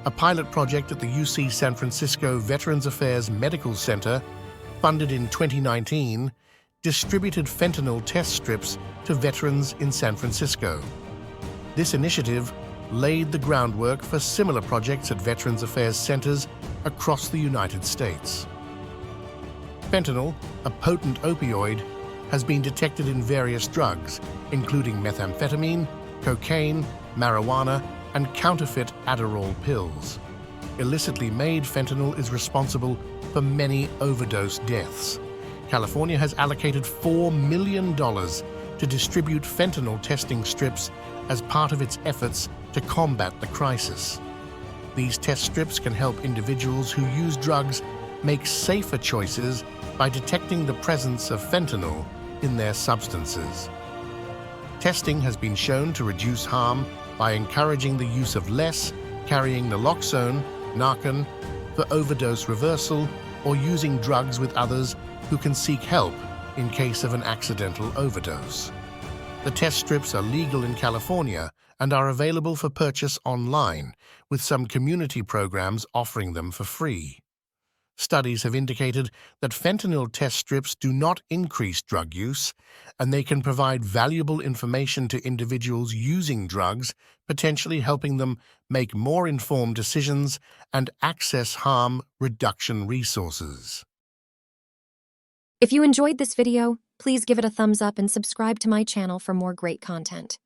A pilot project at the UC San Francisco Veterans Affairs Medical Center, funded in 2019, distributed fentanyl test strips to veterans in San Francisco. This initiative laid the groundwork for similar projects at Veterans Affairs centers across the United States. Fentanyl, a potent opioid, has been detected in various drugs, including methamphetamine, cocaine, marijuana, and counterfeit Adderall pills. Illicitly made fentanyl is responsible for many overdose deaths. California has allocated $4 million to distribute fentanyl testing strips as part of its efforts to combat the crisis. These test strips can help individuals who use drugs make safer choices by detecting the presence of fentanyl in their substances. Testing has been shown to reduce harm by encouraging the use of less carrying naloxone, Narcan, for overdose reversal, or using drugs with others who can seek help in case of an accidental overdose. The test strips are legal in California and are available for purchase online, with some community programs offering them for free. Studies have indicated that fentanyl test strips do not increase drug use, and they can provide valuable information to individuals using drugs, potentially helping them make more informed decisions and access harm reduction resources. If you enjoyed this video, please give it a thumbs up and subscribe to my channel for more great content.